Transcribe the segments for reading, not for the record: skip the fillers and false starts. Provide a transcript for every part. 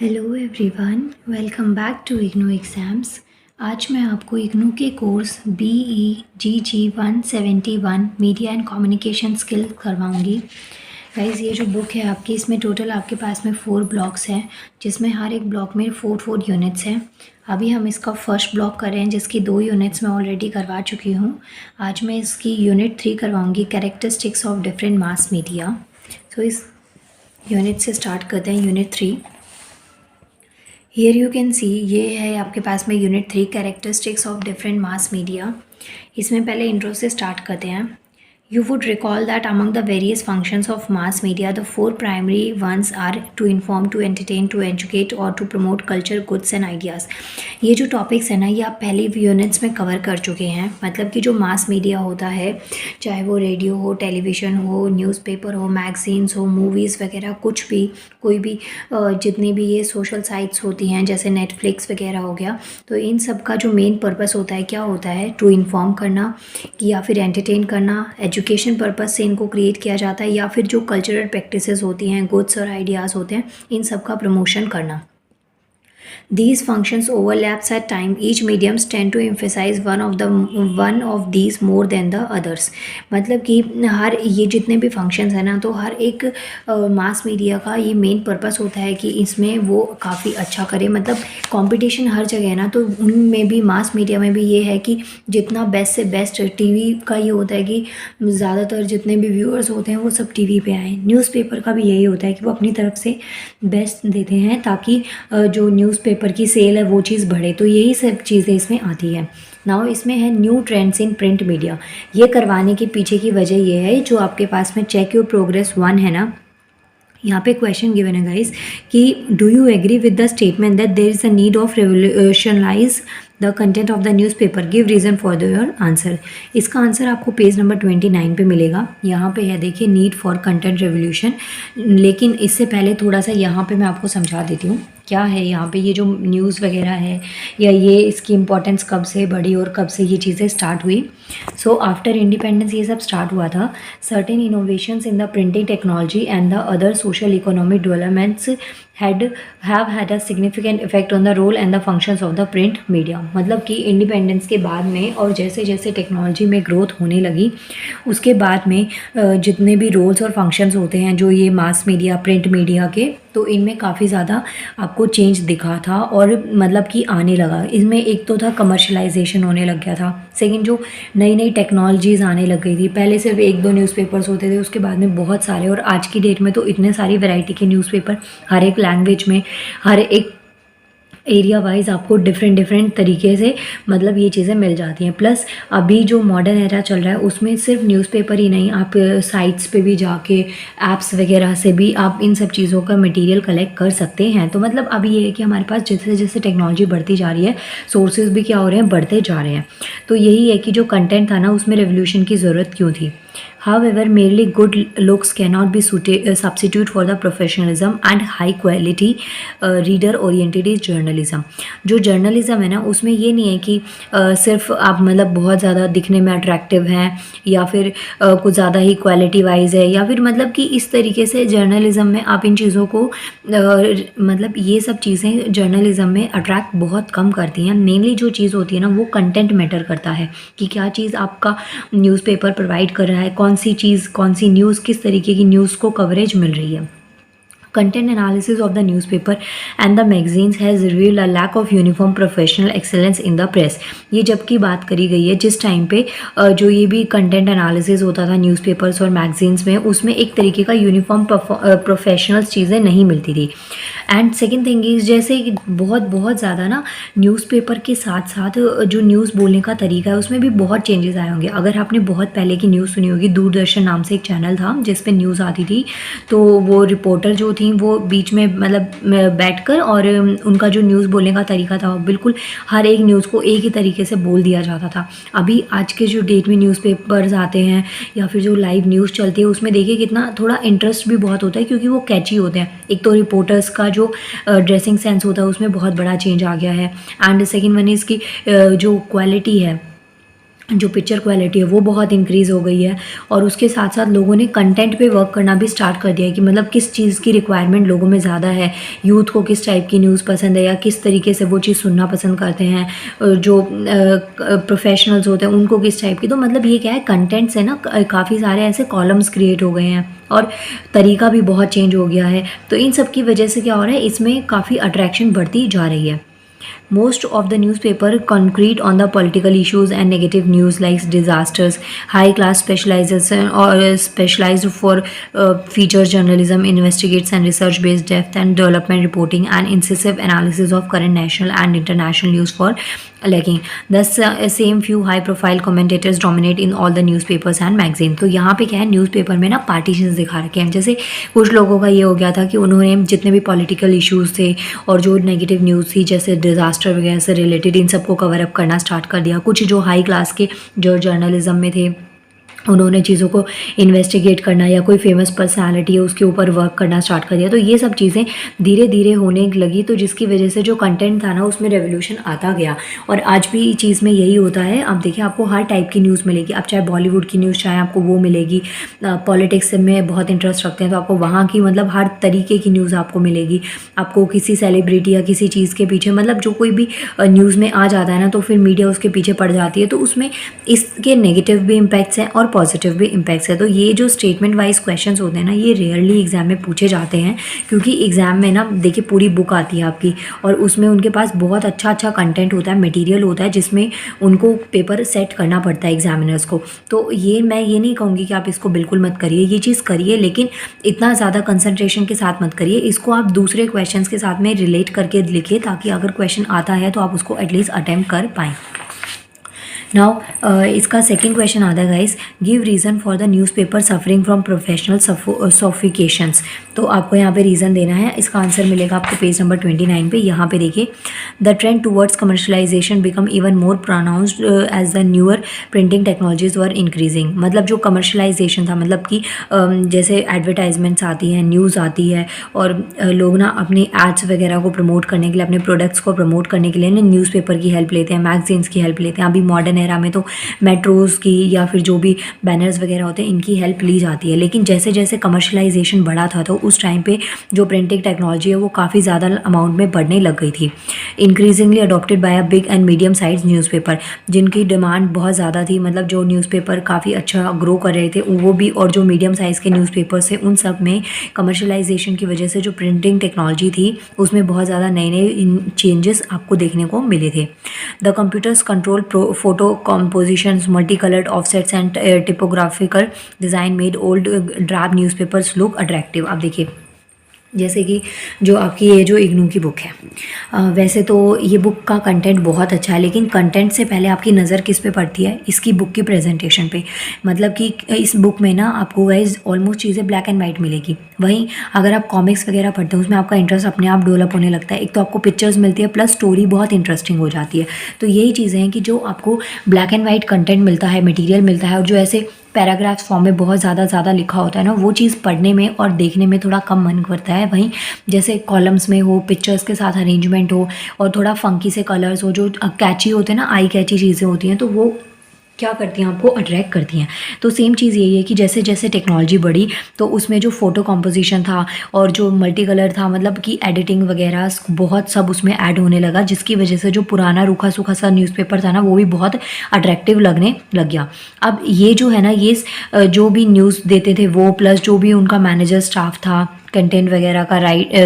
Hello everyone, welcome back to IGNOU exams. आज मैं आपको इग्नू के course BE GG 171 media and communication skill करवाऊंगी। गाइस, ये जो बुक है आपकी, इसमें टोटल आपके पास में 4 ब्लॉक्स हैं, जिसमें हर एक ब्लॉक में 4 यूनिट्स हैं। अभी हम इसका फर्स्ट ब्लॉक कर रहे हैं, जिसकी 2 यूनिट्स मैं ऑलरेडी करवा चुकी हूँ। आज मैं इसकी यूनिट 3 करवाऊँगी, characteristics of different mass media. तो इस यूनिट से स्टार्ट करते हैं, unit 3। Here you can see, ये है आपके पास में unit 3, characteristics of different mass media. इसमें पहले इंट्रो से स्टार्ट करते हैं। You would recall that among the various functions of mass media, the 4 primary ones are to inform, to entertain, to educate or to promote culture, goods and ideas। ये जो topics है ना, ये आप पहले यूनिट्स में कवर कर चुके हैं। मतलब कि जो मास मीडिया होता है, चाहे वो रेडियो हो, टेलीविज़न हो, न्यूज़पेपर हो, मैगजीन्स हो, मूवीज़ वगैरह, कुछ भी, कोई भी जितनी भी ये सोशल साइट्स होती हैं, जैसे नेटफ्लिक्स वगैरह हो गया, तो इन सब का जो मेन पर्पस होता है, क्या होता है? टू इन्फॉर्म करना, या फिर एंटरटेन करना, एजुकेशन पर्पस से इनको क्रिएट किया जाता है, या फिर जो कल्चरल प्रैक्टिसेस होती हैं, गुड्स और आइडियाज़ होते हैं, इन सब का प्रमोशन करना। These functions overlaps at time. Each mediums tend to emphasize one of these more than the others। मतलब कि हर ये जितने भी फंक्शंस हैं ना, तो हर एक मास मीडिया का ये मेन पर्पस होता है कि इसमें वो काफ़ी अच्छा करे। मतलब कंपटीशन हर जगह है ना, तो उनमें भी, मास मीडिया में भी ये है कि जितना बेस्ट से बेस्ट। टीवी का ये होता है कि ज़्यादातर जितने भी व्यूअर्स होते हैं वो सब टीवी पे आए। न्यूज़पेपर का भी यही होता है कि वो अपनी तरफ से बेस्ट देते हैं, ताकि जो न्यूज़पेपर की सेल है वो चीज़ बढ़े। तो यही सब चीज़ें इसमें आती है। नाउ इसमें है new trends in print media. ये करवाने के पीछे की वजह ये है, जो आपके पास में चेक योर प्रोग्रेस 1 है ना, यहाँ पे क्वेश्चन गिवन है गाइस कि do you agree with the statement that there is a need of revolutionalise the content of the newspaper, give reason for your answer. इसका आंसर आपको पेज नंबर 29 पे मिलेगा। यहाँ पे है, देखिए, नीड फॉर कंटेंट रेवोल्यूशन। लेकिन इससे पहले थोड़ा सा यहाँ पे मैं आपको समझा देती हूँ क्या है यहाँ पे। ये जो न्यूज़ वगैरह है, या ये इसकी इम्पोर्टेंस कब से बढ़ी और कब से ये चीज़ें स्टार्ट हुई। सो आफ्टर इंडिपेंडेंस ये सब स्टार्ट हुआ था। Certain innovations in the printing technology and the other social economic developments have had a significant effect on the role and the functions of the print media। मतलब कि independence के बाद में, और जैसे जैसे टेक्नोलॉजी में ग्रोथ होने लगी, उसके बाद में जितने भी रोल्स और फंक्शंस होते हैं जो ये मास मीडिया, प्रिंट मीडिया के, तो इनमें काफ़ी ज़्यादा आपको चेंज दिखा था, और मतलब कि आने लगा। इसमें एक तो था कमर्शलाइजेशन होने लग गया था। सेकंड, जो नई नई टेक्नोलॉजीज़ आने लग गई थी। पहले सिर्फ 1-2 न्यूज़पेपर्स होते थे, उसके बाद में बहुत सारे, और आज की डेट में तो इतने सारी वैरायटी के न्यूज़पेपर, हर एक लैंग्वेज में, हर एक एरिया वाइज आपको डिफरेंट तरीके से मतलब ये चीज़ें मिल जाती हैं। प्लस अभी जो मॉडर्न एरा चल रहा है, उसमें सिर्फ न्यूज़पेपर ही नहीं, आप साइट्स पे भी जाके, ऐप्स वगैरह से भी आप इन सब चीज़ों का मटेरियल कलेक्ट कर सकते हैं। तो मतलब अभी ये है कि हमारे पास जैसे जैसे टेक्नोलॉजी बढ़ती जा रही है, सोर्सेज भी क्या हो रहे हैं, बढ़ते जा रहे हैं। तो यही है कि जो कंटेंट था ना, उसमें रेवोल्यूशन की ज़रूरत क्यों थी। However, merely good looks cannot be substitute for the professionalism and high quality reader oriented journalism। जो जर्नलिज्म है ना, उसमें ये नहीं है कि सिर्फ आप मतलब बहुत ज़्यादा दिखने में अट्रैक्टिव हैं, या फिर कुछ ज़्यादा ही क्वालिटी वाइज है, या फिर मतलब कि इस तरीके से जर्नलिज्म में आप इन चीज़ों को मतलब ये सब चीज़ें जर्नलिज्म में अट्रैक्ट बहुत कम करती हैं। मेनली जो चीज़ होती है ना, वो कंटेंट मैटर करता है कि क्या चीज़ आपका न्यूज़पेपर प्रोवाइड कर रहा है, कौन सी चीज़, कौन सी न्यूज़, किस तरीके की न्यूज़ को कवरेज मिल रही है। Content analysis of the newspaper and the magazines has revealed a lack of uniform professional excellence in the press। ये जब की बात करी गई है, जिस टाइम पे जो ये भी कंटेंट एनालिसिस होता था न्यूज़पेपर्स और मैगजीन्स में, उसमें एक तरीके का यूनिफॉर्म प्रोफेशनल चीज़ें नहीं मिलती थी। एंड सेकेंड थिंग इज़, जैसे बहुत ज़्यादा ना न्यूज़पेपर के साथ साथ जो न्यूज़ बोलने का तरीका है, उसमें भी बहुत चेंजेस आए होंगे। अगर आपने बहुत पहले की न्यूज़ सुनी होगी, दूरदर्शन नाम से एक चैनल था जिस पे न्यूज़ आती थी, तो वो रिपोर्टर जो थी, वो बीच में मतलब बैठकर, और उनका जो न्यूज़ बोलने का तरीका था, बिल्कुल हर एक न्यूज़ को एक ही तरीके से बोल दिया जाता था। अभी आज के जो डेट में न्यूज़पेपर्स आते हैं, या फिर जो लाइव न्यूज़ चलती है, उसमें देखिए कितना थोड़ा इंटरेस्ट भी बहुत होता है, क्योंकि वो कैची होते हैं। एक तो रिपोर्टर्स का जो ड्रेसिंग सेंस होता है, उसमें बहुत बड़ा चेंज आ गया है। एंड सेकेंड वन इज़ की जो क्वालिटी है, जो पिक्चर क्वालिटी है वो बहुत इंक्रीज़ हो गई है। और उसके साथ साथ लोगों ने कंटेंट पे वर्क करना भी स्टार्ट कर दिया है कि मतलब किस चीज़ की रिक्वायरमेंट लोगों में ज़्यादा है, यूथ को किस टाइप की न्यूज़ पसंद है या किस तरीके से वो चीज़ सुनना पसंद करते हैं, जो प्रोफेशनल्स होते हैं उनको किस टाइप की। तो मतलब ये क्या है, कंटेंट से ना काफ़ी सारे ऐसे कॉलम्स क्रिएट हो गए हैं और तरीका भी बहुत चेंज हो गया है। तो इन सब की वजह से क्या हो रहा है, इसमें काफ़ी अट्रैक्शन बढ़ती जा रही है। Most of the newspaper concrete on the political issues and negative news like disasters. High class specialization or specialized for feature journalism investigates and research based depth and development reporting and incisive analysis of current national and international news for lacking. Thus same few high profile commentators dominate in all the newspapers and magazine. तो यहाँ पे क्या है, newspaper में ना partitions दिखा रखे हैं। जैसे कुछ लोगों का ये हो गया था कि उन्होंने जितने भी पॉलिटिकल इश्यूज़ थे और जो नेगेटिव न्यूज़ थी जैसे डिज़ास्टर वगैरह से रिलेटेड, इन सबको कवर अप करना स्टार्ट कर दिया। कुछ जो हाई क्लास के जो जर्नलिज्म में थे उन्होंने चीज़ों को इन्वेस्टिगेट करना या कोई फेमस पर्सनालिटी है उसके ऊपर वर्क करना स्टार्ट कर दिया। तो ये सब चीज़ें धीरे धीरे होने लगी, तो जिसकी वजह से जो कंटेंट था ना उसमें रेवोल्यूशन आता गया। और आज भी चीज़ में यही होता है। अब देखिए आपको हर टाइप की न्यूज़ मिलेगी, अब चाहे बॉलीवुड की न्यूज़ चाहे आपको वो मिलेगी, पॉलिटिक्स में बहुत इंटरेस्ट रखते हैं तो आपको वहाँ की मतलब हर तरीके की न्यूज़ आपको मिलेगी। आपको किसी सेलिब्रिटी या किसी चीज़ के पीछे मतलब जो कोई भी न्यूज़ में आ जाता है ना तो फिर मीडिया उसके पीछे पड़ जाती है। तो उसमें इसके नेगेटिव भी इम्पैक्ट्स हैं और पॉजिटिव भी इम्पैक्ट्स है। तो ये जो स्टेटमेंट वाइज क्वेश्चंस होते हैं ना ये रेयरली एग्जाम में पूछे जाते हैं, क्योंकि एग्जाम में ना देखिए पूरी बुक आती है आपकी और उसमें उनके पास बहुत अच्छा अच्छा कंटेंट होता है, मटेरियल होता है जिसमें उनको पेपर सेट करना पड़ता है एग्जामिनर्स को। तो ये मैं ये नहीं कहूँगी कि आप इसको बिल्कुल मत करिए, ये चीज़ करिए लेकिन इतना ज़्यादा कंसंट्रेशन के साथ मत करिए। इसको आप दूसरे क्वेश्चंस के साथ में रिलेट करके लिखिए ताकि अगर क्वेश्चन आता है तो आप उसको एटलीस्ट अटेम्प्ट कर पाएँ। नाउ इसका सेकंड क्वेश्चन आता है guys, give reason for the newspaper suffering from professional suffocations. तो आपको यहाँ पे रीज़न देना है। इसका आंसर मिलेगा आपको पेज नंबर 29 पे। यहाँ पे देखिए, the trend towards commercialisation become even more pronounced as the newer printing technologies were increasing. मतलब जो कमर्शलाइजेशन था, मतलब कि जैसे एडवर्टाइजमेंट्स आती हैं, न्यूज़ आती है और लोग ना अपने एड्स वगैरह को प्रमोट करने के लिए, अपने प्रोडक्ट्स को प्रमोट करने के लिए ना न्यूज़पेपर की हेल्प लेते हैं, मैगजीन्स की हेल्प लेते हैं। अभी मॉडर्न एरा में तो मेट्रोज़ की या फिर जो भी बैनर्स वगैरह होते हैं इनकी हेल्प ली जाती है। लेकिन जैसे जैसे कमर्शलाइजेशन बढ़ा था तो उस टाइम पे जो प्रिंटिंग टेक्नोलॉजी है वो काफ़ी ज़्यादा अमाउंट में बढ़ने लग गई थी। Increasingly adopted by a big and medium size newspaper, जिनकी डिमांड बहुत ज़्यादा थी, मतलब जो न्यूज़पेपर काफ़ी अच्छा ग्रो कर रहे थे वो भी, और जो मीडियम साइज़ के न्यूज़पेपर्स थे उन सब में कमर्शलाइजेशन की वजह से जो प्रिंटिंग टेक्नोलॉजी थी उसमें बहुत ज़्यादा नए नए चेंजेस आपको देखने को मिले थे। The computers control photo compositions, multicolored offsets and typographical design made old drab newspapers look attractive। अब देखिए जैसे कि जो आपकी ये जो इग्नू की बुक है, वैसे तो ये बुक का कंटेंट बहुत अच्छा है, लेकिन कंटेंट से पहले आपकी नज़र किस पे पड़ती है, इसकी बुक की प्रेजेंटेशन पे। मतलब कि इस बुक में ना आपको गाइस ऑलमोस्ट चीज़ें ब्लैक एंड वाइट मिलेगी। वहीं अगर आप कॉमिक्स वगैरह पढ़ते हैं उसमें आपका इंटरेस्ट अपने आप डेवलप होने लगता है। एक तो आपको पिक्चर्स मिलती है प्लस स्टोरी बहुत इंटरेस्टिंग हो जाती है। तो यही चीज़ें हैं कि जो आपको ब्लैक एंड वाइट कंटेंट मिलता है, मटीरियल मिलता है, और जो ऐसे पैराग्राफ्स फॉर्म में बहुत ज़्यादा लिखा होता है ना, वो चीज़ पढ़ने में और देखने में थोड़ा कम मन करता है। वहीं जैसे कॉलम्स में हो, पिक्चर्स के साथ अरेंजमेंट हो और थोड़ा फंकी से कलर्स हो, जो कैची होते हैं ना, आई कैची चीज़ें होती हैं, तो वो क्या करती हैं, आपको अट्रैक्ट करती हैं। तो सेम चीज़ यही है कि जैसे जैसे टेक्नोलॉजी बढ़ी तो उसमें जो फ़ोटो कॉम्पोजिशन था और जो मल्टी कलर था, मतलब कि एडिटिंग वगैरह बहुत सब उसमें ऐड होने लगा, जिसकी वजह से जो पुराना रूखा सूखा सा न्यूज़पेपर था ना वो भी बहुत अट्रैक्टिव लगने लग गया। अब ये जो है ना, ये जो भी न्यूज़ देते थे वो, प्लस जो भी उनका मैनेजर स्टाफ था, कंटेंट वगैरह का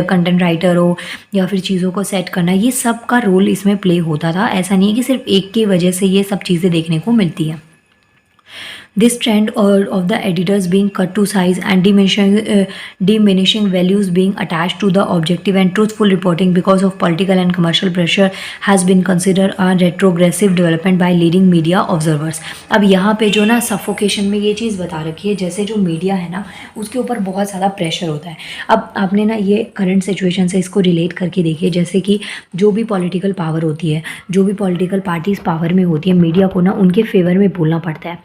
कंटेंट राइटर हो या फिर चीज़ों को सेट करना, ये सब का रोल इसमें प्ले होता था। ऐसा नहीं है कि सिर्फ एक की वजह से ये सब चीज़ें देखने को मिलती है। This trend of the editors being cut to size and diminishing values being attached to the objective and truthful reporting because of political and commercial pressure has been considered a retrogressive development by leading media observers। अब यहाँ पे जो ना suffocation में ये चीज़ बता रखी है, जैसे जो मीडिया है ना उसके ऊपर बहुत ज़्यादा प्रेशर होता है। अब आपने ना ये करंट सिचुएशन से इसको रिलेट करके देखिए, जैसे कि जो भी पॉलिटिकल पावर होती है, जो भी पॉलिटिकल पार्टीज पावर में होती है, मीडिया को ना उनके फेवर में बोलना पड़ता है,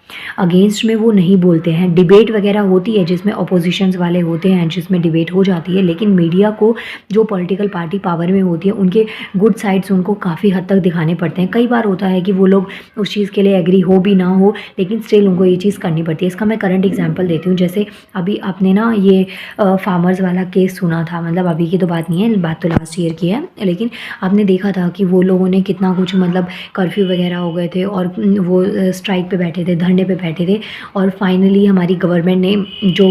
अगेंस्ट में वो नहीं बोलते हैं। डिबेट वगैरह होती है जिसमें अपोजिशंस वाले होते हैं, जिसमें डिबेट हो जाती है, लेकिन मीडिया को जो पॉलिटिकल पार्टी पावर में होती है उनके गुड साइड्स उनको काफ़ी हद तक दिखाने पड़ते हैं। कई बार होता है कि वो लोग उस चीज़ के लिए एग्री हो भी ना हो, लेकिन स्टिल उनको ये चीज़ करनी पड़ती है। इसका मैं करंट एग्जांपल देती हूँ। जैसे अभी आपने ना ये फार्मर्स वाला केस सुना था, मतलब अभी की तो बात नहीं है, बात तो लास्ट ईयर की है, लेकिन आपने देखा था कि वो लोगों ने कितना कुछ मतलब कर्फ्यू वगैरह हो गए थे और वो स्ट्राइक पे बैठे थे, धरने पे बैठे थे, और फाइनली हमारी गवर्नमेंट ने जो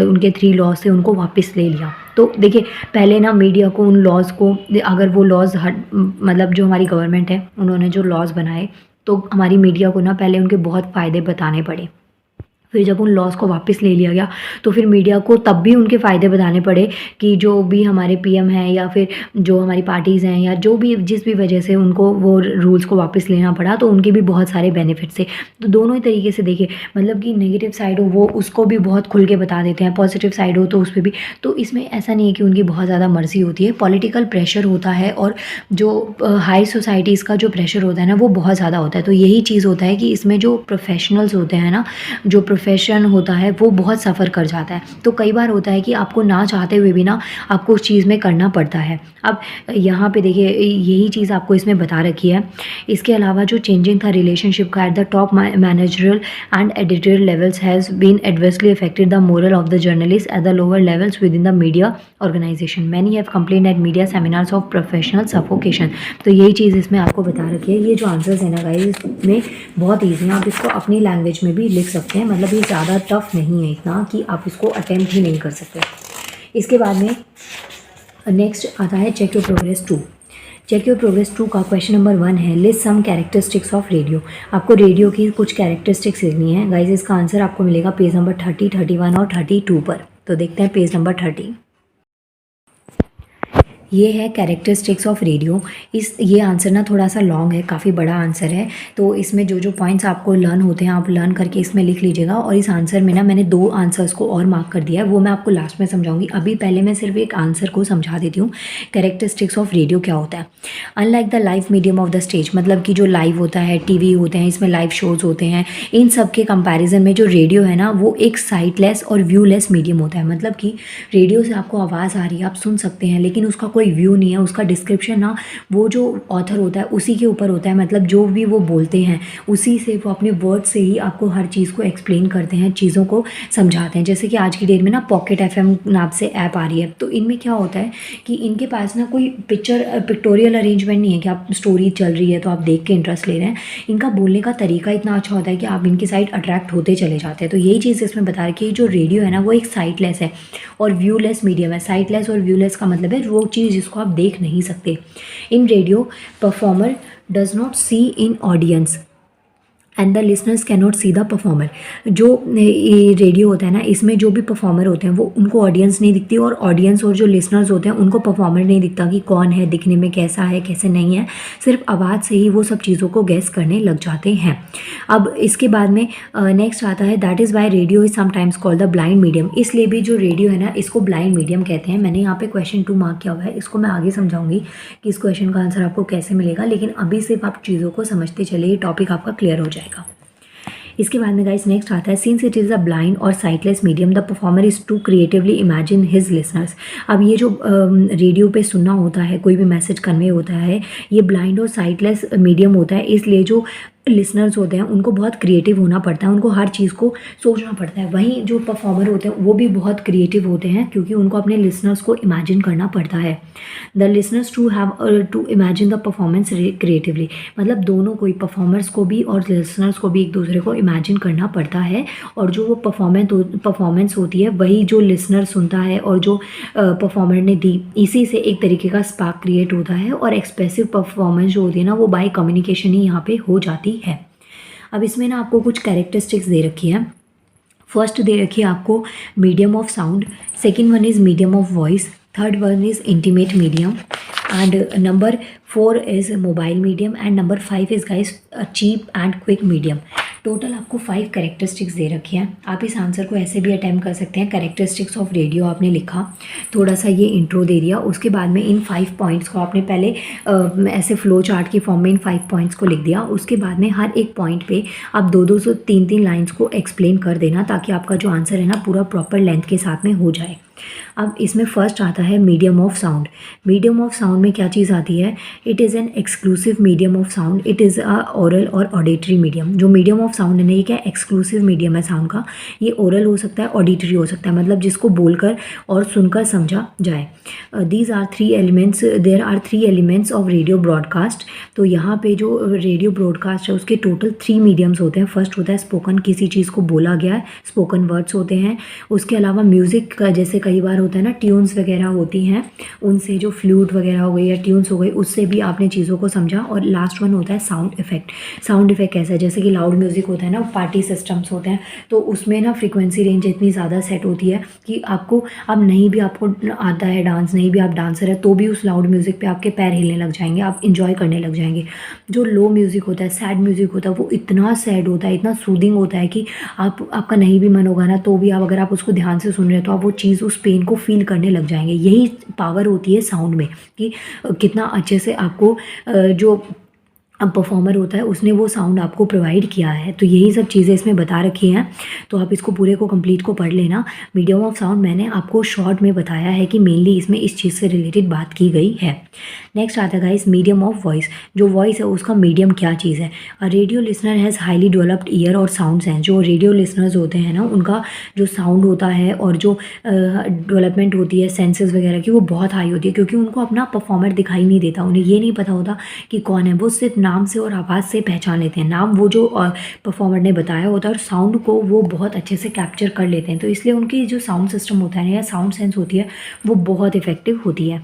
उनके 3 लॉज थे उनको वापस ले लिया। तो देखिए, पहले ना मीडिया को उन लॉज़ को, अगर वो लॉज़ मतलब जो हमारी गवर्नमेंट है उन्होंने जो लॉज़ बनाए, तो हमारी मीडिया को ना पहले उनके बहुत फ़ायदे बताने पड़े। फिर जब उन लॉज़ को वापस ले लिया गया तो फिर मीडिया को तब भी उनके फ़ायदे बताने पड़े कि जो भी हमारे पीएम हैं या फिर जो हमारी पार्टीज़ हैं या जो भी जिस भी वजह से उनको वो रूल्स को वापस लेना पड़ा, तो उनके भी बहुत सारे बेनिफिट्स थे। तो दोनों ही तरीके से देखिए, मतलब कि नेगेटिव साइड हो वो उसको भी बहुत खुल के बता देते हैं, पॉजिटिव साइड हो तो उस पर भी। तो इसमें ऐसा नहीं है कि उनकी बहुत ज़्यादा मर्ज़ी होती है, पॉलिटिकल प्रेशर होता है और जो हाई सोसाइटीज़ का जो प्रेशर होता है ना वो बहुत ज़्यादा होता है। तो यही चीज़ होता है कि इसमें जो प्रोफेशनल्स होते हैं ना, जो प्रोफेशन होता है वो बहुत सफ़र कर जाता है। तो कई बार होता है कि आपको ना चाहते हुए भी ना आपको उस चीज़ में करना पड़ता है। अब यहाँ पे देखिए, यही चीज़ आपको इसमें बता रखी है। इसके अलावा जो चेंजिंग था रिलेशनशिप का at the top managerial and editorial levels has been adversely affected the moral of the journalist at the lower levels within the media organisation. Many have complain at media seminars of professional suffocation. तो यही चीज़ इसमें आपको बता रखी है। ये जो answers है ना गाइस, इसमें बहुत ईजी है, आप इसको अपनी लैंग्वेज में भी लिख सकते हैं। मतलब ये ज़्यादा टफ नहीं है इतना कि आप इसको अटेम्प्ट ही नहीं कर सकते। इसके बाद में नेक्स्ट आता है check your progress 2। Check your progress 2 का क्वेश्चन नंबर 1 है, list some characteristics of radio. आपको रेडियो की कुछ कैरेक्टरिस्टिक्स लिखनी है गाइज। इसका आंसर आपको मिलेगा पेज नंबर 30, 31 और 32 पर। तो देखते हैं पेज नंबर 30। ये है कैरेक्टरिस्टिक्स ऑफ रेडियो। ये आंसर ना थोड़ा सा लॉन्ग है, काफ़ी बड़ा आंसर है, तो इसमें जो जो पॉइंट्स आपको लर्न होते हैं आप लर्न करके इसमें लिख लीजिएगा। और इस आंसर में ना मैंने 2 आंसर्स को और मार्क कर दिया है, वो मैं आपको लास्ट में समझाऊंगी। अभी पहले मैं सिर्फ एक आंसर को समझा देती हूँ। कैरेक्टरिस्टिक्स ऑफ रेडियो क्या होता है? Unlike the live medium of the stage, मतलब कि जो लाइव होता है, टीवी होते हैं, इसमें लाइव शोज़ होते हैं, इन सब के कंपैरिजन में जो रेडियो है ना वो एक साइटलेस और व्यूलेस मीडियम होता है। मतलब कि रेडियो से आपको आवाज़ आ रही है, आप सुन सकते हैं, लेकिन उसका कोई व्यू नहीं है, उसका डिस्क्रिप्शन ना वो जो ऑथर होता है उसी के ऊपर होता है। मतलब जो भी वो बोलते हैं उसी से, वो अपने वर्ड से ही आपको हर चीज़ को एक्सप्लेन करते हैं, चीज़ों को समझाते हैं। जैसे कि आज की डेट में ना पॉकेट एफएम नाम से ऐप आ रही है, तो इनमें क्या होता है कि इनके पास ना कोई पिक्टोरियल अरेंजमेंट नहीं है कि आप स्टोरी चल रही है तो आप देख के इंटरेस्ट ले रहे हैं। इनका बोलने का तरीका इतना अच्छा होता है कि आप इनकी साइड अट्रैक्ट होते चले जाते हैं। तो यही चीज़ इसमें बता रखी है, जो रेडियो है ना वो एक साइटलेस है और व्यूलेस मीडियम है। साइटलेस और व्यूलेस का मतलब है वो चीज़ जिसको आप देख नहीं सकते। In radio performer does not see in audience and the listeners can not see the performer. जो रेडियो होता है ना, इसमें जो भी परफॉर्मर होते हैं वो उनको ऑडियंस नहीं दिखती, और ऑडियंस और जो लिसनर्स होते हैं उनको परफॉर्मर नहीं दिखता कि कौन है, दिखने में कैसा है, कैसे नहीं है। सिर्फ आवाज़ से ही वो सब चीज़ों को गैस करने लग जाते हैं। अब इसके बाद में नेक्स्ट आता है, that is why radio is sometimes called the blind medium. इसलिए भी जो रेडियो है ना इसको ब्लाइंड मीडियम कहते हैं। मैंने यहाँ पे क्वेश्चन 2 मार्क किया हुआ है, इसको मैं आगे समझाऊंगी कि इस क्वेश्चन का आंसर आपको कैसे मिलेगा, लेकिन अभी सिर्फ आप चीज़ों को समझते चलिए, टॉपिक आपका क्लियर हो जाएगा। इसके बाद में गाइस नेक्स्ट आता है, since it is a blind और sightless medium the performer is to creatively imagine his listeners. अब ये जो रेडियो पे सुनना होता है, कोई भी मैसेज कन्वे होता है, ये ब्लाइंड और साइटलेस मीडियम होता है, इसलिए जो लिसनर्स होते हैं उनको बहुत क्रिएटिव होना पड़ता है, उनको हर चीज़ को सोचना पड़ता है। वहीं जो परफॉर्मर होते हैं वो भी बहुत क्रिएटिव होते हैं, क्योंकि उनको अपने लिसनर्स को इमेजिन करना पड़ता है। The listeners too have to imagine the performance creatively, मतलब दोनों को, परफॉर्मर्स को भी और लिसनर्स को भी एक दूसरे को इमेजिन करना पड़ता है। और जो वो परफॉर्मेंस होती है वही जो लिसनर सुनता है और जो परफॉर्मर ने दी, इसी से एक तरीके का स्पार्क क्रिएट होता है। और एक्सप्रेसिव परफॉर्मेंस जो होती है ना वो बाय कम्युनिकेशन ही यहाँ पे हो जाती है। अब इसमें ना आपको कुछ कैरेक्टरिस्टिक्स दे रखी है। फर्स्ट दे रखी है आपको medium of sound, second one is medium of voice, third one is intimate medium, and number 4 is mobile medium, and number 5 is guys cheap and quick medium. Total आपको 5 characteristics दे रखी हैं। आप इस answer को ऐसे भी अटैम्प्ट कर सकते हैं, कैरेक्टरिस्टिक्स ऑफ रेडियो आपने लिखा, थोड़ा सा ये इंट्रो दे दिया, उसके बाद में इन 5 पॉइंट्स को आपने पहले ऐसे फ्लो चार्ट की फॉर्म में इन 5 पॉइंट्स को लिख दिया। उसके बाद में हर एक पॉइंट पे आप 2-2 से 3-3 लाइन्स को एक्सप्लेन कर देना, ताकि आपका जो आंसर है ना पूरा प्रॉपर लेंथ के साथ में हो जाए। अब इसमें फर्स्ट आता है medium of sound. Medium of sound में क्या चीज़ आती है? It is an exclusive medium of sound, it is a oral और ऑडिटरी मीडियम। जो मीडियम ऑफ साउंड है ना, ये क्या एक्सक्लूसिव मीडियम है साउंड का। ये ओरल हो सकता है, ऑडिटरी हो सकता है, मतलब जिसको बोलकर और सुनकर समझा जाए। These are 3 elements, there are 3 elements of radio broadcast. तो यहाँ पे जो रेडियो ब्रॉडकास्ट है उसके टोटल 3 मीडियम्स होते हैं। फर्स्ट होता है स्पोकन, किसी चीज़ को बोला गया है, स्पोकन वर्ड्स होते हैं। उसके अलावा म्यूज़िक का, जैसे कई बार होता है ना ट्यून्स वगैरह होती हैं, उनसे जो फ्लूट वगैरह हो गई या ट्यून्स हो गई, उससे भी आपने चीज़ों को समझा। और लास्ट वन होता है साउंड इफेक्ट। साउंड इफेक्ट कैसा है? जैसे कि लाउड म्यूज़िक होता है ना, पार्टी सिस्टम्स होते हैं, तो उसमें ना फ्रीक्वेंसी रेंज इतनी ज़्यादा सेट होती है कि आपको, अब नहीं भी आपको आता है डांस, नहीं भी आप डांसर है, तो भी उस लाउड म्यूज़िक पे आपके पैर हिलने लग जाएंगे, आप इंजॉय करने लग जाएंगे। जो लो म्यूज़िक होता है, सैड म्यूज़िक होता है, वो इतना सैड होता है, इतना सूदिंग होता है कि आपका नहीं भी मन होगा ना, तो भी आप, अगर आप उसको ध्यान से सुन रहे हैं, तो आप वो चीज़, उस पेन को फील करने लग जाएंगे। यही पावर होती है साउंड में, कि कितना अच्छे से आपको जो परफॉर्मर होता है उसने वो साउंड आपको प्रोवाइड किया है। तो यही सब चीज़ें इसमें बता रखी हैं, तो आप इसको पूरे को कंप्लीट को पढ़ लेना। मीडियम ऑफ साउंड मैंने आपको शॉर्ट में बताया है कि मेनली इसमें इस चीज़ से रिलेटेड बात की गई है। नेक्स्ट आता है गाइस मीडियम ऑफ वॉइस। जो वॉइस है उसका मीडियम क्या चीज़ है? A radio listener has highly developed year और साउंड्स हैं। जो रेडियो लिसनर्स होते हैं ना, उनका जो साउंड होता है और जो डेवलपमेंट होती है सेंसेस वगैरह की, वो बहुत हाई होती है, क्योंकि उनको अपना परफॉर्मर दिखाई नहीं देता, उन्हें ये नहीं पता होता कि कौन है। वो सिर्फ नाम से और आवाज़ से पहचान लेते हैं। नाम वो जो परफॉर्मर ने बताया होता है, और साउंड को वो बहुत अच्छे से कैप्चर कर लेते हैं। तो इसलिए उनकी जो साउंड सिस्टम होता है या साउंड सेंस होती है, वो बहुत इफेक्टिव होती है।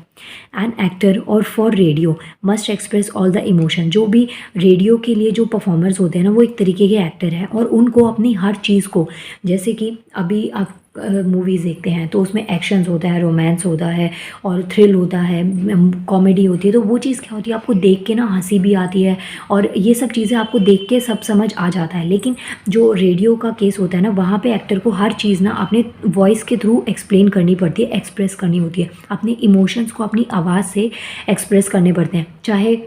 एन एक्टर और for radio must express all the emotion. जो भी रेडियो के लिए जो परफॉर्मर्स होते हैं ना, वो एक तरीके के एक्टर हैं, और उनको अपनी हर चीज़ को, जैसे कि अभी आप मूवीज़ देखते हैं तो उसमें एक्शंस होता है, रोमांस होता है, और थ्रिल होता है, कॉमेडी होती है, तो वो चीज़ क्या होती है, आपको देख के ना हंसी भी आती है, और ये सब चीज़ें आपको देख के सब समझ आ जाता है। लेकिन जो रेडियो का केस होता है ना, वहाँ पे एक्टर को हर चीज़ ना अपने वॉइस के थ्रू एक्सप्लेन करनी पड़ती है, एक्सप्रेस करनी होती है, अपने इमोशंस को अपनी आवाज़ से एक्सप्रेस करने पड़ते हैं। चाहे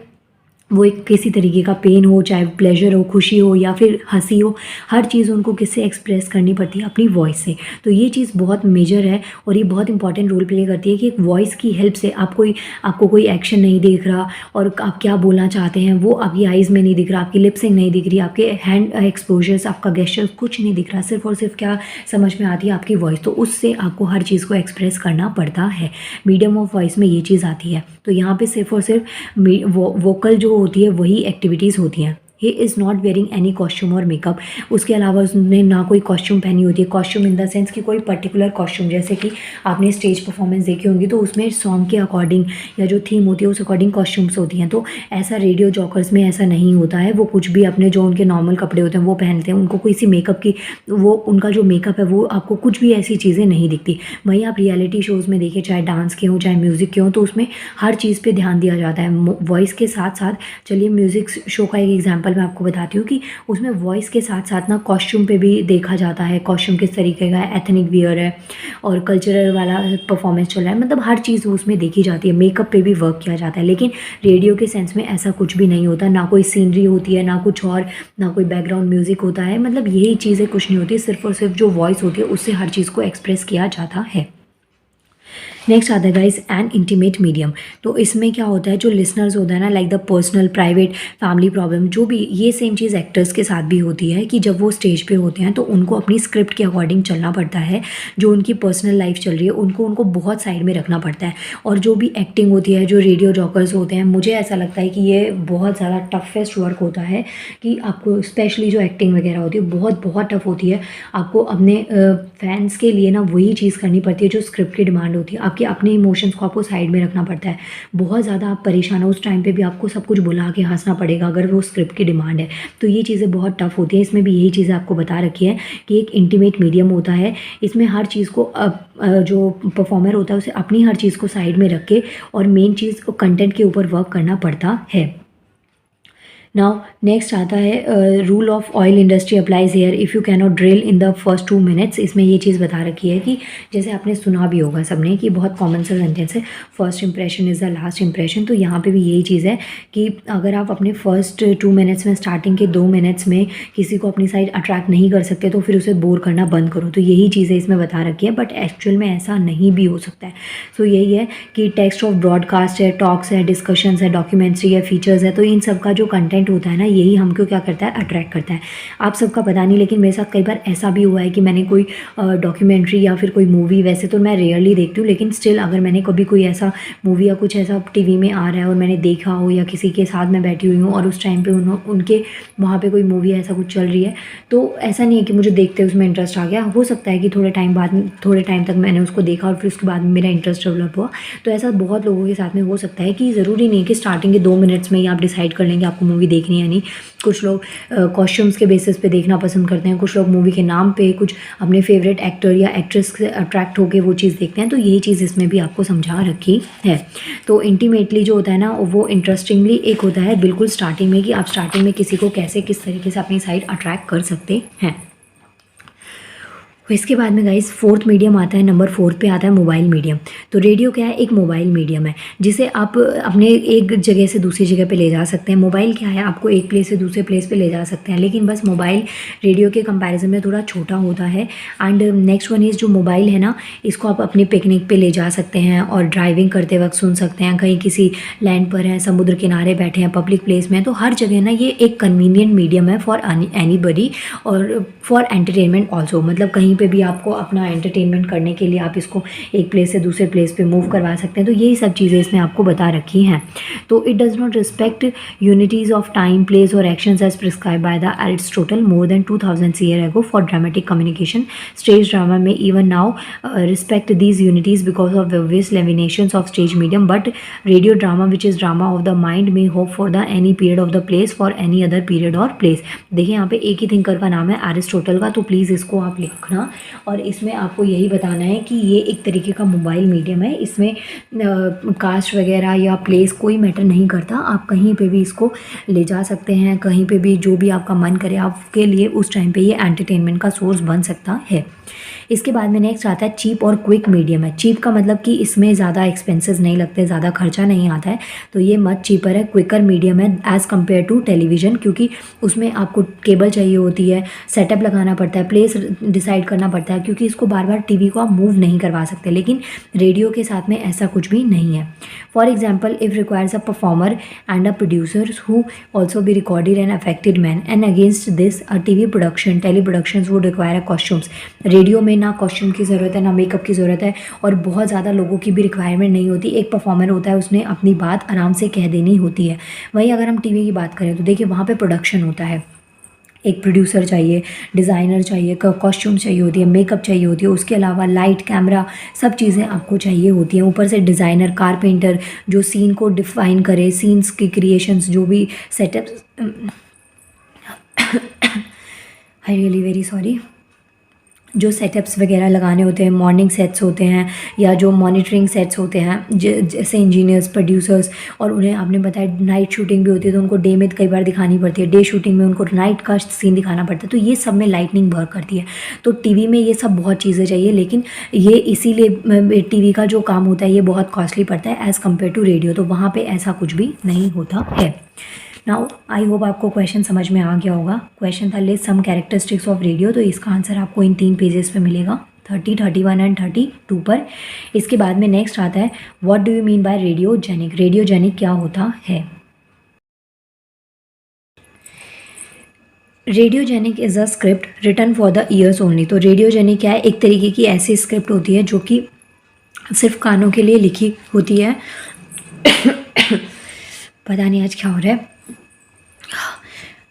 वो एक किसी तरीके का पेन हो, चाहे प्लेजर हो, खुशी हो, या फिर हंसी हो, हर चीज़ उनको किससे एक्सप्रेस करनी पड़ती है? अपनी वॉइस से। तो ये चीज़ बहुत मेजर है, और ये बहुत इंपॉर्टेंट रोल प्ले करती है कि एक वॉइस की हेल्प से आपको कोई एक्शन नहीं दिख रहा, और आप क्या बोलना चाहते हैं वो आपकी आइज़ में नहीं दिख रहा, आपकी लिपसिंग नहीं दिख रही, आपके हैंड एक्सपोजर्स, आपका गेस्चर्स, कुछ नहीं दिख रहा, सिर्फ और सिर्फ क्या समझ में आती है? आपकी वॉइस। तो उससे आपको हर चीज़ को एक्सप्रेस करना पड़ता है। मीडियम ऑफ वॉइस में ये चीज़ आती है। तो यहाँ पे सिर्फ और सिर्फ वोकल जो होती है वही एक्टिविटीज़ होती हैं। He is not wearing any costume और मेकअप। उसके अलावा उसने ना कोई कॉस्ट्यूम पहनी होती है। कॉस्ट्यूम इन द सेंस कि कोई पर्टिकुलर कॉस्ट्यूम, जैसे कि आपने स्टेज परफॉर्मेंस देखी होंगी, तो उसमें सॉन्ग के अकॉर्डिंग या जो थीम होती है उस अकॉर्डिंग कॉस्ट्यूम्स होती हैं। तो ऐसा रेडियो जॉकर्स में ऐसा नहीं होता है। वो कुछ भी अपने जो उनके नॉर्मल कपड़े होते हैं वो पहनते हैं। उनको किसी मेकअप की, वो उनका जो मेकअप है वो आपको कुछ भी ऐसी चीज़ें नहीं दिखती। वहीं आप रियलिटी शोज़ में देखिए, चाहे डांस के हों चाहे म्यूज़िक के हों, तो उसमें हर चीज़ पे ध्यान दिया जाता है वॉइस के साथ साथ। चलिए म्यूज़िक शो का एक एग्जांपल मैं आपको बताती हूँ कि उसमें वॉइस के साथ साथ ना कॉस्ट्यूम पे भी देखा जाता है। कॉस्ट्यूम किस तरीके का है, एथनिक वियर है और कल्चरल वाला परफॉर्मेंस चल रहा है, मतलब हर चीज़ उसमें देखी जाती है। मेकअप पे भी वर्क किया जाता है। लेकिन रेडियो के सेंस में ऐसा कुछ भी नहीं होता। ना कोई सीनरी होती है, ना कुछ और, ना कोई बैकग्राउंड म्यूज़िक होता है। मतलब यही चीज़ें कुछ नहीं होती, सिर्फ और सिर्फ जो वॉइस होती है उससे हर चीज़ को एक्सप्रेस किया जाता है। नेक्स्ट आता है गाइस एन इंटीमेट मीडियम। तो इसमें क्या होता है, जो लिसनर्स होता है ना, like the personal, private, family problem, जो भी, ये सेम चीज़ एक्टर्स के साथ भी होती है कि जब वो स्टेज पे होते हैं तो उनको अपनी स्क्रिप्ट के अकॉर्डिंग चलना पड़ता है। जो उनकी पर्सनल लाइफ चल रही है उनको बहुत साइड में रखना पड़ता है। और जो भी एक्टिंग होती है, जो रेडियो जॉकर्स होते हैं, मुझे ऐसा लगता है कि ये बहुत ज़्यादा टफेस्ट वर्क होता है कि आपको, स्पेशली जो एक्टिंग वगैरह होती है बहुत टफ होती है। आपको अपने फैंस के लिए ना वही चीज़ करनी पड़ती है जो स्क्रिप्ट की डिमांड होती है। आपके अपने इमोशंस को आपको साइड में रखना पड़ता है। बहुत ज़्यादा आप परेशान हो, उस टाइम पे भी आपको सब कुछ बुला के हंसना पड़ेगा अगर वो स्क्रिप्ट की डिमांड है। तो ये चीज़ें बहुत टफ होती है। इसमें भी यही चीज़ें आपको बता रखी है कि एक इंटीमेट मीडियम होता है। इसमें हर चीज़ को जो परफॉर्मर होता है उसे अपनी हर चीज़ को साइड में रख के और मेन चीज़ कंटेंट के ऊपर वर्क करना पड़ता है। नाउ नेक्स्ट आता है rule of oil industry applies hair if you cannot drill in the first 2 minutes. इसमें ये चीज़ बता रखी है कि जैसे आपने सुना भी होगा सबने कि बहुत कॉमन सा सेंटेंस है, first impression is the last impression. तो यहाँ पे भी यही चीज़ है कि अगर आप अपने फर्स्ट 2 मिनट्स में, स्टार्टिंग के 2 मिनट्स में किसी को अपनी साइड अट्रैक्ट नहीं कर सकते तो फिर उसे बोर करना बंद करो। तो यही चीज़ें इसमें बता रखी है, बट एक्चुअल में ऐसा नहीं भी हो सकता है। सो यही है कि टेक्स्ट ऑफ ब्रॉडकास्ट है, टॉक्स है, डिस्कशंस है, डॉक्यूमेंट्री है, फीचर्स है, तो इन सब का जो कंटेंट होता है ना, यही हमको क्या करता है, अट्रैक्ट करता है। आप सबका पता नहीं, लेकिन मेरे साथ कई बार ऐसा भी हुआ है कि मैंने कोई डॉक्यूमेंट्री या फिर कोई मूवी, वैसे तो मैं रेयरली देखती हूँ, लेकिन स्टिल अगर मैंने कभी कोई ऐसा मूवी या कुछ ऐसा टीवी में आ रहा है और मैंने देखा हो या किसी के साथ मैं बैठी हुई हूँ और उस टाइम पे उनके वहाँ पे कोई मूवी ऐसा कुछ चल रही है, तो ऐसा नहीं है कि मुझे देखते उसमें इंटरेस्ट आ गया। हो सकता है कि थोड़े टाइम तक मैंने उसको देखा और फिर उसके बाद में मेरा इंटरेस्ट डेवलप हुआ। तो ऐसा बहुत लोगों के साथ में हो सकता है कि ज़रूरी नहीं कि स्टार्टिंग के 2 मिनट्स में ही आप डिसाइड कर लेंगे आपको मूवी देखनी है या नहीं। कुछ लोग कॉस्ट्यूम्स के बेसिस पे देखना पसंद करते हैं, कुछ लोग मूवी के नाम पे, कुछ अपने फेवरेट एक्टर या एक्ट्रेस से अट्रैक्ट होकर वो चीज़ देखते हैं। तो यही चीज़ इसमें भी आपको समझा रखी है। तो इंटीमेटली जो होता है ना, वो इंटरेस्टिंगली एक होता है बिल्कुल स्टार्टिंग में, कि आप स्टार्टिंग में किसी को कैसे, किस तरीके से अपनी साइड अट्रैक्ट कर सकते हैं। इसके बाद में गाइस 4th मीडियम आता है, नंबर 4 पे आता है मोबाइल मीडियम। तो रेडियो क्या है, एक मोबाइल मीडियम है जिसे आप अपने एक जगह से दूसरी जगह पे ले जा सकते हैं। मोबाइल क्या है, आपको एक प्लेस से दूसरे प्लेस पे ले जा सकते हैं, लेकिन बस मोबाइल रेडियो के कंपैरिजन में थोड़ा छोटा होता है। एंड नेक्स्ट वन इज़ जो मोबाइल है ना, इसको आप अपनी पिकनिक पे ले जा सकते हैं और ड्राइविंग करते वक्त सुन सकते हैं, कहीं किसी लैंड पर हैं, समुद्र किनारे बैठे हैं, पब्लिक प्लेस में, तो हर जगह ना ये एक कन्वीनियंट मीडियम है फॉर एनीबडी और फॉर एंटरटेनमेंट ऑल्सो। मतलब कहीं पे भी आपको अपना एंटरटेनमेंट करने के लिए आप इसको एक प्लेस से दूसरे प्लेस पे मूव करवा सकते हैं। तो यही सब चीज़ें इसमें आपको बता रखी हैं। तो it does not respect unities of time, place और actions as prescribe by the Aristotle more than 2000 year ago for dramatic communication. Stage drama में even now respect these unities because of various limitations of stage medium, but radio drama which is drama of the mind में hope for the any period of the place for any other period और place. देखिए यहाँ पे एक ही thinker का नाम है, Aristotle का, तो प्लीज़ इसको आप लिखना। और इसमें आपको यही बताना है कि ये एक तरीके का मोबाइल मीडियम है। इसमें कास्ट वगैरह या प्लेस कोई मैटर नहीं करता, आप कहीं पे भी इसको ले जा सकते हैं, कहीं पे भी जो भी आपका मन करे आपके लिए उस टाइम पे ये एंटरटेनमेंट का सोर्स बन सकता है। इसके बाद में नेक्स्ट आता है चीप और क्विक मीडियम है। चीप का मतलब कि इसमें ज़्यादा एक्सपेंसेस नहीं लगते, ज़्यादा खर्चा नहीं आता है, तो ये मच चीपर है। क्विकर मीडियम है एज़ कम्पेयर टू टेलीविज़न, क्योंकि उसमें आपको केबल चाहिए होती है, सेटअप लगाना पड़ता है, प्लेस डिसाइड करना पड़ता है, क्योंकि इसको बार बार टीवी को आप मूव नहीं करवा सकते। लेकिन रेडियो के साथ में ऐसा कुछ भी नहीं है। For example if requires a performer and a producer who also be recorded and affected man and against this a TV production tele productions would require a costumes. Radio में ना कॉस्ट्यूम की ज़रूरत है, ना मेकअप की ज़रूरत है, और बहुत ज़्यादा लोगों की भी रिक्वायरमेंट नहीं होती। एक परफॉर्मर होता है, उसने अपनी बात आराम से कह देनी होती है। वहीं अगर हम टीवी की बात करें तो देखिए वहाँ पे प्रोडक्शन होता है, एक प्रोड्यूसर चाहिए, डिज़ाइनर चाहिए, कॉस्ट्यूम चाहिए होती है, मेकअप चाहिए होती है, उसके अलावा लाइट, कैमरा, सब चीज़ें आपको चाहिए होती हैं। ऊपर से डिज़ाइनर, कारपेंटर जो सीन को डिफाइन करे, सीन्स की क्रिएशंस, जो भी setups I really very sorry, जो सेटअप्स वगैरह लगाने होते हैं, मॉर्निंग सेट्स होते हैं या जो मॉनिटरिंग सेट्स होते हैं, जैसे इंजीनियर्स, प्रोड्यूसर्स, और उन्हें आपने बताया नाइट शूटिंग भी होती है, तो उनको डे में कई बार दिखानी पड़ती है, डे शूटिंग में उनको नाइट का सीन दिखाना पड़ता है, तो ये सब में लाइटनिंग वर्क करती है। तो टीवी में ये सब बहुत चीज़ें चाहिए, लेकिन ये इसीलिए टीवी का जो काम होता है ये बहुत कॉस्टली पड़ता है एज़ कम्पेयर टू रेडियो, तो वहाँ पर ऐसा कुछ भी नहीं होता है। नाउ आई होप आपको क्वेश्चन समझ में आ गया होगा। क्वेश्चन था list some characteristics of radio, तो इसका आंसर आपको इन 3 पेजेस पे मिलेगा, 30, 31 एंड 32 पर। इसके बाद में नेक्स्ट आता है what do you mean by radiogenic. Radiogenic क्या होता है? Radiogenic is a script written for the ears only. तो रेडियोजेनिक क्या है? एक तरीके की ऐसी स्क्रिप्ट होती है जो कि सिर्फ कानों के लिए लिखी होती है। पता नहीं आज क्या हो रहा है।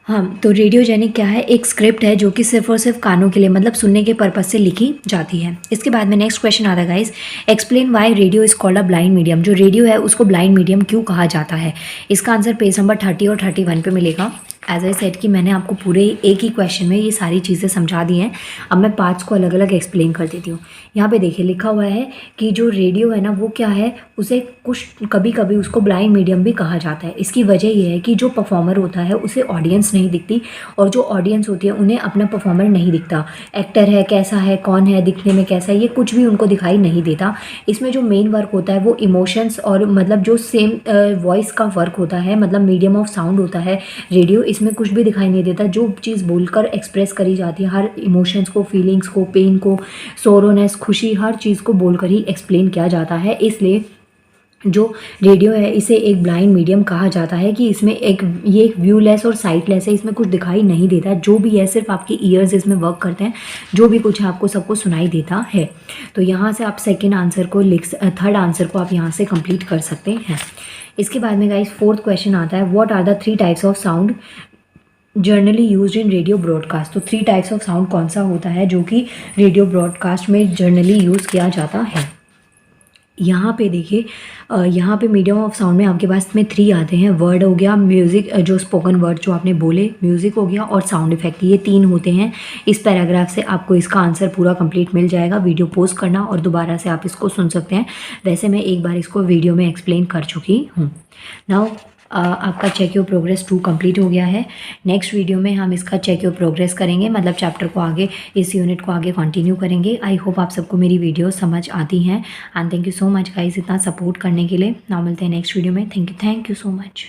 हाँ, तो रेडियोजेनिक क्या है? एक स्क्रिप्ट है जो कि सिर्फ और सिर्फ कानों के लिए, मतलब सुनने के पर्पज से लिखी जाती है। इसके बाद में नेक्स्ट क्वेश्चन आता है guys, explain why radio is called a blind medium. जो रेडियो है उसको ब्लाइंड मीडियम क्यों कहा जाता है? इसका आंसर पेज नंबर 30 और 31 पे मिलेगा। एज आई सेड कि मैंने आपको पूरे एक ही क्वेश्चन में ये सारी चीज़ें समझा दी हैं। अब मैं पार्ट्स को अलग अलग एक्सप्लेन कर देती हूँ। यहाँ पे देखिए लिखा हुआ है कि जो रेडियो है ना वो क्या है, उसे कुछ कभी कभी उसको ब्लाइंड मीडियम भी कहा जाता है। इसकी वजह ये है कि जो परफॉर्मर होता है उसे ऑडियंस नहीं दिखती, और जो ऑडियंस होती है उन्हें अपना परफॉर्मर नहीं दिखता। एक्टर है, कैसा है, कौन है, दिखने में कैसा है, ये कुछ भी उनको दिखाई नहीं देता। इसमें जो मेन वर्क होता है वो इमोशंस और मतलब जो सेम वॉइस का वर्क होता है, मतलब मीडियम ऑफ साउंड होता है रेडियो। इसमें कुछ भी दिखाई नहीं देता, जो चीज़ बोलकर एक्सप्रेस करी जाती है, हर इमोशंस को, फीलिंग्स को, पेन को, सोरोनेस, खुशी, हर चीज़ को बोलकर ही एक्सप्लेन किया जाता है। इसलिए जो रेडियो है इसे एक ब्लाइंड मीडियम कहा जाता है कि इसमें ये एक व्यूलेस और साइटलेस है, इसमें कुछ दिखाई नहीं देता। जो भी है सिर्फ आपके ईयर्स इसमें वर्क करते हैं, जो भी कुछ है आपको सबको सुनाई देता है। तो यहाँ से आप थर्ड आंसर को आप यहाँ से कंप्लीट कर सकते हैं। इसके बाद में गाइस फोर्थ क्वेश्चन आता है, what are the 3 types of sound generally used in radio broadcast. तो 3 टाइप्स ऑफ साउंड कौन सा होता है जो कि रेडियो ब्रॉडकास्ट में जर्नली यूज़ किया जाता है। यहाँ पे देखिए, यहाँ पे मीडियम ऑफ साउंड में आपके पास में 3 आते हैं। वर्ड हो गया, म्यूज़िक जो स्पोकन वर्ड जो आपने बोले, म्यूज़िक हो गया, और साउंड इफेक्ट, ये 3 होते हैं। इस पैराग्राफ से आपको इसका आंसर पूरा कंप्लीट मिल जाएगा। वीडियो पॉज करना और दोबारा से आप इसको सुन सकते हैं। वैसे मैं एक बार इसको वीडियो में एक्सप्लेन कर चुकी हूँ। नाउ आपका चेक योर प्रोग्रेस 2 कंप्लीट हो गया है। नेक्स्ट वीडियो में हम इसका चेक योर प्रोग्रेस करेंगे, मतलब चैप्टर को आगे, इस यूनिट को आगे कंटिन्यू करेंगे। आई होप आप सबको मेरी वीडियो समझ आती हैं। And thank you so much guys इतना सपोर्ट करने के लिए। नाउ मिलते हैं नेक्स्ट वीडियो में। Thank you so much.